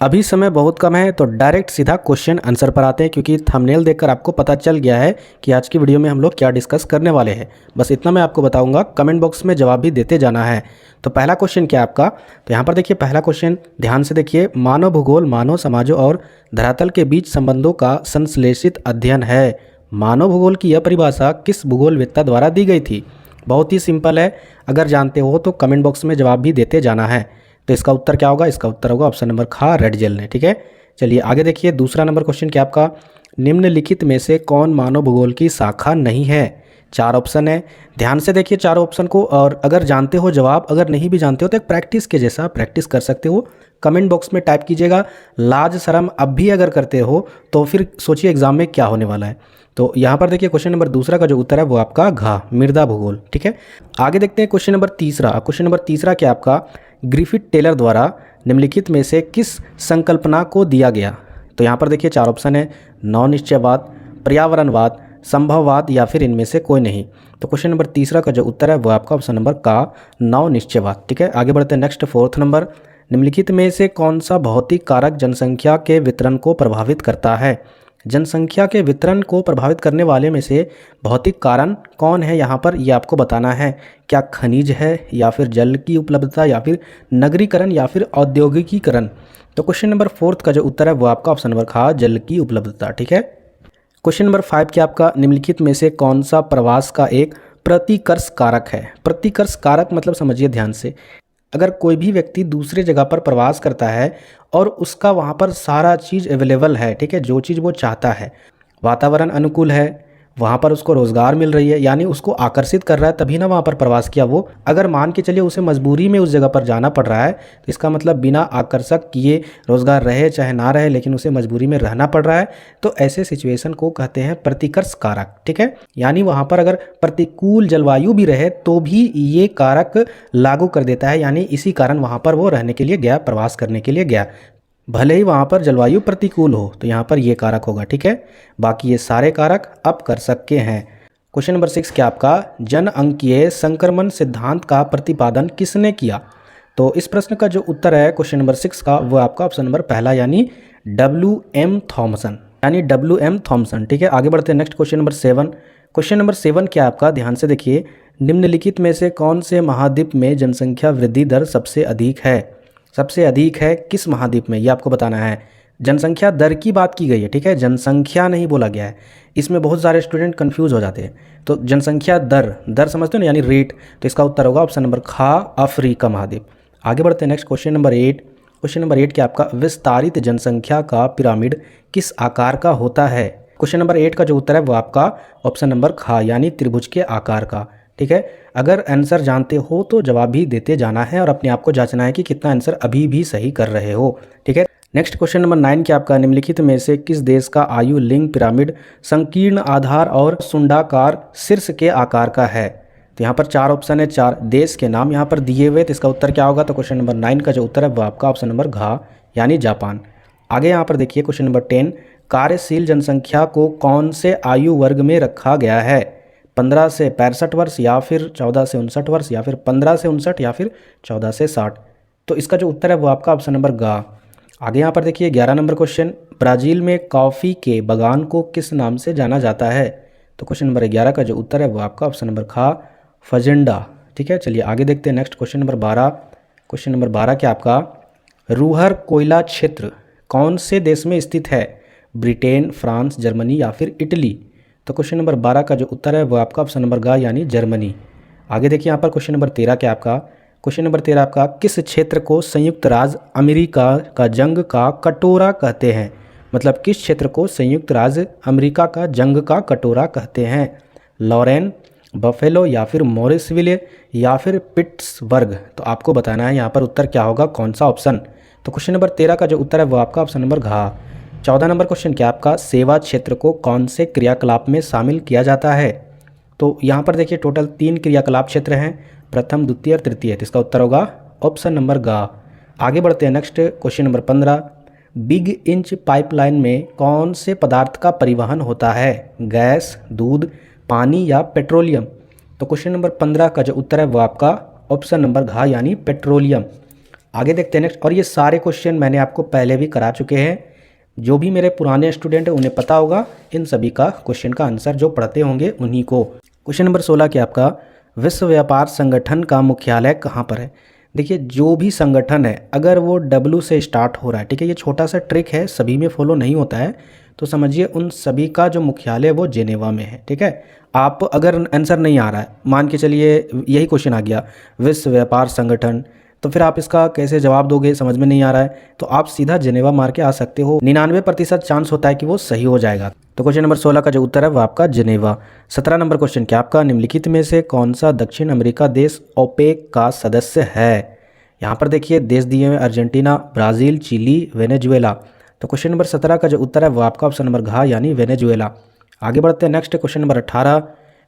अभी समय बहुत कम है तो डायरेक्ट सीधा क्वेश्चन आंसर पर आते हैं, क्योंकि थंबनेल देखकर आपको पता चल गया है कि आज की वीडियो में हम लोग क्या डिस्कस करने वाले हैं। बस इतना मैं आपको बताऊंगा, कमेंट बॉक्स में जवाब भी देते जाना है। तो पहला क्वेश्चन क्या है आपका, तो यहाँ पर देखिए पहला क्वेश्चन ध्यान से देखिए। मानव भूगोल मानव समाजों और धरातल के बीच संबंधों का संश्लेषित अध्ययन है। मानव भूगोल की यह परिभाषा किस भूगोलवेत्ता द्वारा दी गई थी? बहुत ही सिंपल है, अगर जानते हो तो कमेंट बॉक्स में जवाब भी देते जाना है। तो इसका उत्तर क्या होगा? इसका उत्तर होगा ऑप्शन नंबर खा, रेडजेल ने। ठीक है, चलिए आगे देखिए। दूसरा नंबर क्वेश्चन क्या आपका, निम्नलिखित में से कौन मानव भूगोल की शाखा नहीं है? चार ऑप्शन है, ध्यान से देखिए चारों ऑप्शन को, और अगर जानते हो जवाब, अगर नहीं भी जानते हो तो एक प्रैक्टिस के जैसा प्रैक्टिस कर सकते हो। कमेंट बॉक्स में टाइप कीजिएगा। लाज शर्म अब भी अगर करते हो तो फिर सोचिए एग्जाम में क्या होने वाला है। तो यहाँ पर देखिए क्वेश्चन नंबर दूसरा का जो उत्तर है वो आपका घा, मृदा भूगोल। ठीक है, आगे देखते हैं क्वेश्चन नंबर तीसरा। क्वेश्चन नंबर तीसरा क्या आपका, ग्रिफिथ टेलर द्वारा निम्नलिखित में से किस संकल्पना को दिया गया? तो यहाँ पर देखिए चार ऑप्शन है, नौ निश्चयवाद, पर्यावरणवाद, संभववाद या फिर इनमें से कोई नहीं। तो क्वेश्चन नंबर तीसरा का जो उत्तर है वो आपका ऑप्शन नंबर का, नौ निश्चयवाद। ठीक है, आगे बढ़ते हैं नेक्स्ट फोर्थ नंबर। निम्नलिखित में से कौन सा भौतिक कारक जनसंख्या के वितरण को प्रभावित करता है? जनसंख्या के वितरण को प्रभावित करने वाले में से भौतिक कारण कौन है यहाँ पर, ये आपको बताना है। क्या खनिज है, या फिर जल की उपलब्धता, या फिर नगरीकरण, या फिर औद्योगिकीकरण? तो क्वेश्चन नंबर फोर्थ का जो उत्तर है वो आपका ऑप्शन नंबर खा, जल की उपलब्धता। ठीक है, क्वेश्चन नंबर 5 क्या आपका, निम्नलिखित में से कौन सा प्रवास का एक प्रतिकर्ष कारक है? प्रतिकर्ष कारक मतलब समझिए ध्यान से, अगर कोई भी व्यक्ति दूसरे जगह पर प्रवास करता है और उसका वहाँ पर सारा चीज़ अवेलेबल है, ठीक है, जो चीज़ वो चाहता है, वातावरण अनुकूल है, वहाँ पर उसको रोज़गार मिल रही है, यानी उसको आकर्षित कर रहा है, तभी ना वहाँ पर प्रवास किया वो। अगर मान के चलिए उसे मजबूरी में उस जगह पर जाना पड़ रहा है, तो इसका मतलब बिना आकर्षक किए रोज़गार रहे चाहे ना रहे, लेकिन उसे मजबूरी में रहना पड़ रहा है, तो ऐसे सिचुएशन को कहते हैं प्रतिकर्ष कारक। ठीक है, यानी वहाँ पर अगर प्रतिकूल जलवायु भी रहे तो भी ये कारक लागू कर देता है, यानी इसी कारण वहाँ पर वो रहने के लिए गया, प्रवास करने के लिए गया, भले ही वहाँ पर जलवायु प्रतिकूल हो। तो यहाँ पर ये कारक होगा। ठीक है, बाकी ये सारे कारक अब कर सकते हैं। क्वेश्चन नंबर 6 क्या आपका, जन अंकीय संक्रमण सिद्धांत का प्रतिपादन किसने किया? तो इस प्रश्न का जो उत्तर है क्वेश्चन नंबर 6 का वो आपका ऑप्शन नंबर पहला, यानी WM थॉमसन, यानी WM थॉमसन। ठीक है, आगे बढ़ते हैं next question number 7। Question number 7 क्या आपका, ध्यान से देखिए। निम्नलिखित में से कौन से महाद्वीप में जनसंख्या वृद्धि दर सबसे अधिक है? सबसे अधिक है किस महाद्वीप में, ये आपको बताना है। जनसंख्या दर की बात की गई है, ठीक है, जनसंख्या नहीं बोला गया है। इसमें बहुत सारे स्टूडेंट कंफ्यूज हो जाते हैं। तो जनसंख्या दर, दर समझते हो ना, यानी रेट। तो इसका उत्तर होगा ऑप्शन नंबर खा, अफ्रीका महाद्वीप। आगे बढ़ते हैं next question number 8। Question number 8 क्या आपका, विस्तारित जनसंख्या का पिरामिड किस आकार का होता है? क्वेश्चन नंबर 8 का जो उत्तर है वो आपका ऑप्शन नंबर खा, यानी त्रिभुज के आकार का। ठीक है, अगर आंसर जानते हो तो जवाब भी देते जाना है और अपने आप को जांचना है कि कितना आंसर अभी भी सही कर रहे हो। ठीक है, नेक्स्ट क्वेश्चन नंबर 9 क्या आपका, निम्नलिखित में से किस देश का आयु लिंग पिरामिड संकीर्ण आधार और सुंडाकार शीर्ष के आकार का है? तो यहाँ पर चार ऑप्शन है, चार देश के नाम यहाँ पर दिए हुए, तो इसका उत्तर क्या होगा? तो क्वेश्चन नंबर 9 का जो उत्तर है वो आपका ऑप्शन नंबर घा, यानी जापान। आगे यहाँ पर देखिए क्वेश्चन नंबर 10, कार्यशील जनसंख्या को कौन से आयु वर्ग में रखा गया है? 15 से 65 वर्ष, या फिर 14 से 59 वर्ष, या फिर 15 से 59, या फिर 14 से 60? तो इसका जो उत्तर है वो आपका ऑप्शन नंबर गा। आगे यहाँ पर देखिए 11 नंबर क्वेश्चन, ब्राज़ील में कॉफ़ी के बागान को किस नाम से जाना जाता है? तो क्वेश्चन नंबर 11 का जो उत्तर है वो आपका ऑप्शन नंबर खा, फजेंडा। ठीक है, चलिए आगे देखते हैं next question number 12। Question number 12 क्या आपका, रूहर कोयला क्षेत्र कौन से देश में स्थित है? ब्रिटेन, फ्रांस, जर्मनी या फिर इटली? तो क्वेश्चन नंबर 12 का जो उत्तर है वो आपका ऑप्शन नंबर गा, यानी जर्मनी। आगे देखिए यहाँ पर क्वेश्चन नंबर 13 क्या आपका, क्वेश्चन नंबर 13 आपका, किस क्षेत्र को संयुक्त राज्य अमेरिका का जंग का कटोरा कहते हैं? मतलब किस क्षेत्र को संयुक्त राज्य अमेरिका का जंग का कटोरा कहते हैं? लॉरेन, बफेलो, या फिर मॉरिसविले, या फिर पिट्सबर्ग? तो आपको बताना है यहाँ पर उत्तर क्या होगा, कौन सा ऑप्शन। तो क्वेश्चन नंबर 13 का जो उत्तर है वो आपका ऑप्शन नंबर घा। 14 नंबर क्वेश्चन क्या आपका, सेवा क्षेत्र को कौन से क्रियाकलाप में शामिल किया जाता है? तो यहाँ पर देखिए टोटल 3 क्रियाकलाप क्षेत्र हैं, प्रथम, द्वितीय और तृतीय। तो इसका उत्तर होगा ऑप्शन नंबर गा। आगे बढ़ते हैं next question number 15, big inch pipeline में कौन से पदार्थ का परिवहन होता है? गैस, दूध, पानी या पेट्रोलियम? तो क्वेश्चन नंबर 15 का जो उत्तर है वो आपका ऑप्शन नंबर घा, यानी पेट्रोलियम। आगे देखते हैं नेक्स्ट। और ये सारे क्वेश्चन मैंने आपको पहले भी करा चुके हैं, जो भी मेरे पुराने स्टूडेंट हैं उन्हें पता होगा इन सभी का क्वेश्चन का आंसर, जो पढ़ते होंगे उन्हीं को। क्वेश्चन नंबर 16 के आपका, विश्व व्यापार संगठन का मुख्यालय कहाँ पर है? देखिए, जो भी संगठन है अगर वो W से स्टार्ट हो रहा है, ठीक है, ये छोटा सा ट्रिक है, सभी में फॉलो नहीं होता है, तो समझिए उन सभी का जो मुख्यालय वो जेनेवा में है, ठीक है। आप अगर आंसर नहीं आ रहा है, मान के चलिए यही क्वेश्चन आ गया विश्व व्यापार संगठन, तो फिर आप इसका कैसे जवाब दोगे, समझ में नहीं आ रहा है, तो आप सीधा जेनेवा मार के आ सकते हो। 99% चांस होता है कि वो सही हो जाएगा। तो क्वेश्चन नंबर 16 का जो उत्तर है वो आपका जेनेवा। 17 नंबर क्वेश्चन क्या आपका, निम्नलिखित में से कौन सा दक्षिण अमेरिका देश ओपेक का सदस्य है? यहाँ पर देखिए देश दिए हुए अर्जेंटीना, ब्राज़ील, चिली, वेनेजुएला। तो क्वेश्चन नंबर 17 का जो उत्तर है वो आपका ऑप्शन नंबर घ यानी वेनेजुएला। आगे बढ़ते हैं next, question number 18।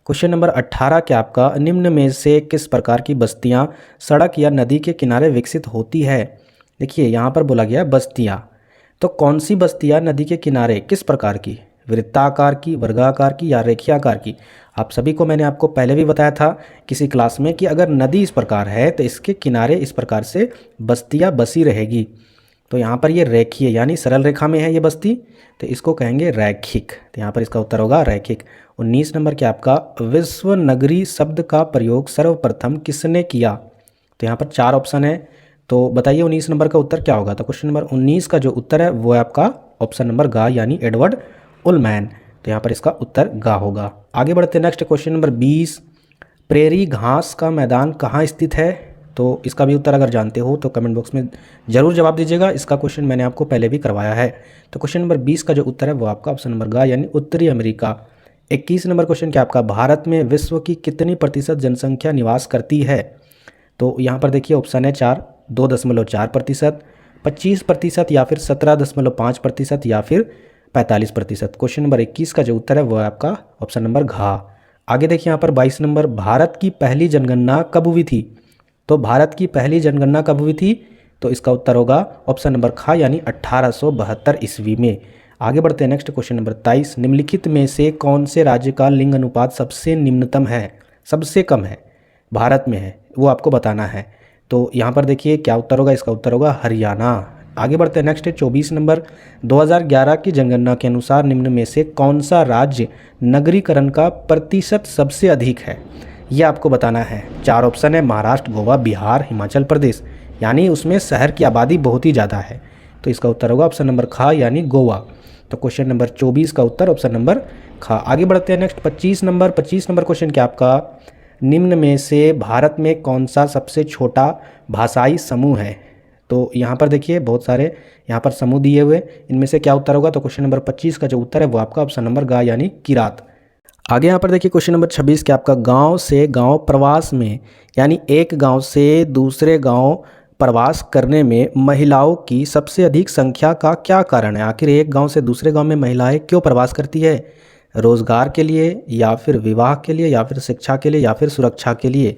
Question number 18 क्या आपका, निम्न में से किस प्रकार की बस्तियाँ सड़क या नदी के किनारे विकसित होती है? देखिए यहाँ पर बोला गया बस्तियाँ, तो कौन सी बस्तियाँ नदी के किनारे, किस प्रकार की, वृत्ताकार की, वर्गाकार की या रेखियाकार की? आप सभी को मैंने आपको पहले भी बताया था किसी क्लास में कि अगर नदी इस प्रकार है तो इसके किनारे इस प्रकार से बस्तियाँ बसी रहेगी। तो यहाँ पर ये रेखीय यानी सरल रेखा में है ये बस्ती, तो इसको कहेंगे रैखिक। तो यहाँ पर इसका उत्तर होगा रैखिक। 19 नंबर क्या आपका, विश्व नगरी शब्द का प्रयोग सर्वप्रथम किसने किया? तो यहाँ पर 4 ऑप्शन है, तो बताइए 19 नंबर का उत्तर क्या होगा? तो क्वेश्चन नंबर 19 का जो उत्तर है वो है आपका ऑप्शन नंबर गा यानी एडवर्ड उलमैन। तो यहाँ पर इसका उत्तर गा होगा। आगे बढ़ते नेक्स्ट, क्वेश्चन नंबर 20, प्रेरी घास का मैदान कहाँ स्थित है? तो इसका भी उत्तर अगर जानते हो तो कमेंट बॉक्स में ज़रूर जवाब दीजिएगा, इसका क्वेश्चन मैंने आपको पहले भी करवाया है। तो क्वेश्चन नंबर 20 का जो उत्तर है वो आपका ऑप्शन नंबर गा यानी उत्तरी अमेरिका। 21 नंबर क्वेश्चन क्या आपका, भारत में विश्व की कितनी प्रतिशत जनसंख्या निवास करती है? तो यहाँ पर देखिए ऑप्शन है 4, 2.4%, 25% या फिर 17.5% या फिर 45%। क्वेश्चन नंबर 21 का जो उत्तर है वो है आपका ऑप्शन नंबर घा। आगे देखिए यहाँ पर 22 नंबर, भारत की पहली जनगणना कब हुई थी? तो भारत की पहली जनगणना कब हुई थी? तो इसका उत्तर होगा ऑप्शन नंबर खा यानी 1872 ईस्वी में। आगे बढ़ते हैं नेक्स्ट, क्वेश्चन नंबर 23, निम्नलिखित में से कौन से राज्य का लिंग अनुपात सबसे निम्नतम है, सबसे कम है, भारत में है, वो आपको बताना है। तो यहाँ पर देखिए क्या उत्तर होगा, इसका उत्तर होगा हरियाणा। आगे बढ़ते हैं नेक्स्ट, 24 नंबर, 2011 की जनगणना के अनुसार निम्न में से कौन सा राज्य नगरीकरण का प्रतिशत सबसे अधिक है, ये आपको बताना है। 4 ऑप्शन है, महाराष्ट्र, गोवा, बिहार, हिमाचल प्रदेश, यानी उसमें शहर की आबादी बहुत ही ज़्यादा है। तो इसका उत्तर होगा ऑप्शन नंबर खा यानी गोवा। तो क्वेश्चन नंबर 24 का उत्तर ऑप्शन नंबर खा। आगे बढ़ते हैं नेक्स्ट, 25 नंबर क्वेश्चन क्या आपका, निम्न में से भारत में कौन सा सबसे छोटा भाषाई समूह है? तो यहाँ पर देखिए बहुत सारे यहाँ पर समूह दिए हुए, इनमें से क्या उत्तर होगा? तो क्वेश्चन नंबर 25 का जो उत्तर है वो आपका ऑप्शन नंबर गा यानी किरात। आगे यहाँ पर देखिए क्वेश्चन नंबर 26 क्या आपका, गांव से गांव प्रवास में यानी एक गांव से दूसरे गांव प्रवास करने में महिलाओं की सबसे अधिक संख्या का क्या कारण है? आखिर एक गांव से दूसरे गांव में महिलाएं क्यों प्रवास करती है? रोजगार के लिए या फिर विवाह के लिए या फिर शिक्षा के लिए या फिर सुरक्षा के लिए?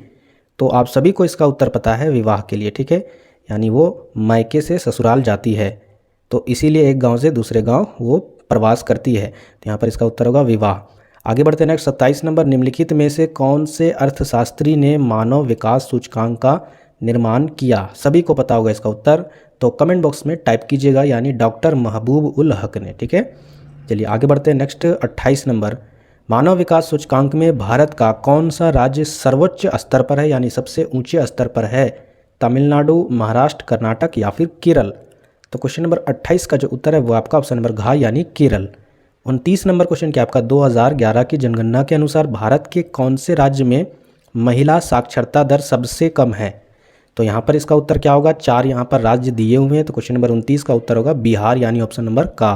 तो आप सभी को इसका उत्तर पता है, विवाह के लिए, ठीक है, यानी वो मायके से ससुराल जाती है, तो इसीलिए एक गांव से दूसरे गांव वो प्रवास करती है। तो यहाँ पर इसका उत्तर होगा विवाह। आगे बढ़ते हैं नेक्स्ट, 27 नंबर, निम्नलिखित में से कौन से अर्थशास्त्री ने मानव विकास सूचकांक का निर्माण किया? सभी को पता होगा इसका उत्तर, तो कमेंट बॉक्स में टाइप कीजिएगा यानी डॉक्टर महबूब उल हक ने, ठीक है। चलिए आगे बढ़ते हैं नेक्स्ट, 28 नंबर, मानव विकास सूचकांक में भारत का कौन सा राज्य सर्वोच्च स्तर पर है यानी सबसे ऊंचे स्तर पर है? तमिलनाडु, महाराष्ट्र, कर्नाटक या फिर केरल? तो क्वेश्चन नंबर 28 का जो उत्तर है वो आपका ऑप्शन नंबर घा यानी केरल। 29 नंबर क्वेश्चन क्या आपका, 2011 की जनगणना के अनुसार भारत के कौन से राज्य में महिला साक्षरता दर सबसे कम है? तो यहाँ पर इसका उत्तर क्या होगा? 4 यहाँ पर राज्य दिए हुए हैं, तो क्वेश्चन नंबर 29 का उत्तर होगा बिहार यानी ऑप्शन नंबर का।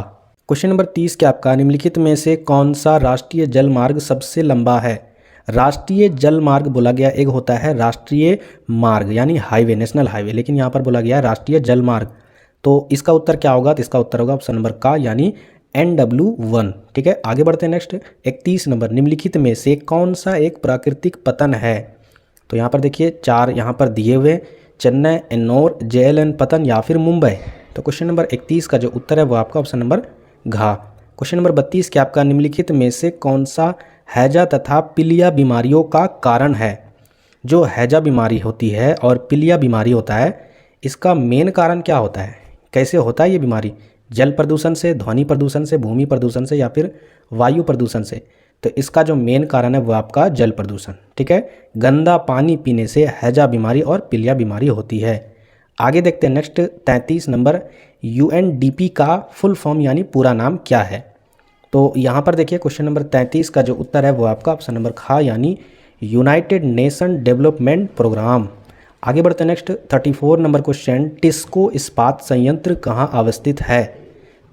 क्वेश्चन नंबर 30 क्या आपका, निम्नलिखित में से कौन सा राष्ट्रीय जल मार्ग सबसे लंबा है? राष्ट्रीय जल मार्ग बोला गया, एक होता है राष्ट्रीय मार्ग यानी हाईवे, नेशनल हाईवे, लेकिन यहाँ पर बोला गया है राष्ट्रीय जल मार्ग। तो इसका उत्तर क्या होगा? तो इसका उत्तर होगा ऑप्शन नंबर का यानी NW1, ठीक है। आगे बढ़ते हैं नेक्स्ट, 31 नंबर, निम्नलिखित में से कौन सा एक प्राकृतिक पतन है? तो यहाँ पर देखिए 4 यहाँ पर दिए हुए, चेन्नई, एन्नोर, JLN पतन या फिर मुंबई। तो क्वेश्चन नंबर 31 का जो उत्तर है वो आपका ऑप्शन नंबर घा। क्वेश्चन नंबर 32 क्या आपका, निम्नलिखित में से कौन सा हैजा तथा पीलिया बीमारियों का कारण है? जो हैजा बीमारी होती है और पीलिया बीमारी होता है, इसका मेन कारण क्या होता है, कैसे होता है ये बीमारी? जल प्रदूषण से, ध्वनि प्रदूषण से, भूमि प्रदूषण से या फिर वायु प्रदूषण से? तो इसका जो मेन कारण है वो आपका जल प्रदूषण। ठीक है, गंदा पानी पीने से हैजा बीमारी और पीलिया बीमारी होती है। आगे देखते हैं नेक्स्ट 33 नंबर, UNDP का फुल फॉर्म यानी पूरा नाम क्या है? तो यहाँ पर देखिए क्वेश्चन नंबर 33 का जो उत्तर है वो आपका ऑप्शन नंबर ख यानी यूनाइटेड नेशन डेवलपमेंट प्रोग्राम। आगे बढ़ते हैं नेक्स्ट 34 नंबर क्वेश्चन, टिस्को इस्पात संयंत्र कहाँ अवस्थित है?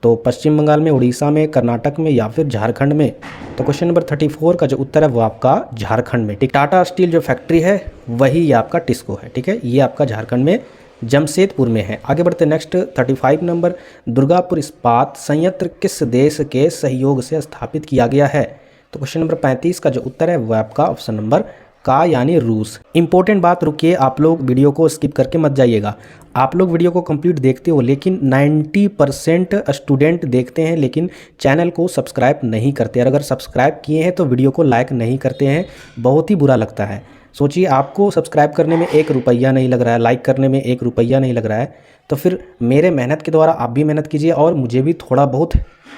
तो पश्चिम बंगाल में, उड़ीसा में, कर्नाटक में या फिर झारखंड में? तो क्वेश्चन नंबर 34 का जो उत्तर है वो आपका झारखंड में। ठीक, टाटा स्टील जो फैक्ट्री है वही ये आपका टिस्को है। ठीक है, ये आपका झारखंड में जमशेदपुर में है। आगे बढ़ते नेक्स्ट 35 नंबर, दुर्गापुर इस्पात संयंत्र किस देश के सहयोग से स्थापित किया गया है? तो क्वेश्चन नंबर 35 का जो उत्तर है वो आपका ऑप्शन नंबर का यानी रूस। इंपॉर्टेंट बात, रुकिए, आप लोग वीडियो को स्किप करके मत जाइएगा। आप लोग वीडियो को कंप्लीट देखते हो लेकिन 90% स्टूडेंट देखते हैं लेकिन चैनल को सब्सक्राइब नहीं करते। और अगर सब्सक्राइब किए हैं तो वीडियो को लाइक नहीं करते हैं, बहुत ही बुरा लगता है। सोचिए, आपको सब्सक्राइब करने में 1 रुपया नहीं लग रहा है, लाइक करने में 1 रुपया नहीं लग रहा है, तो फिर मेरे मेहनत के द्वारा आप भी मेहनत कीजिए और मुझे भी थोड़ा बहुत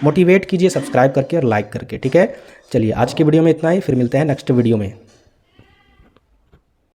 मोटिवेट कीजिए सब्सक्राइब करके और लाइक करके। ठीक है, चलिए आज की वीडियो में इतना ही, फिर मिलते हैं नेक्स्ट वीडियो में।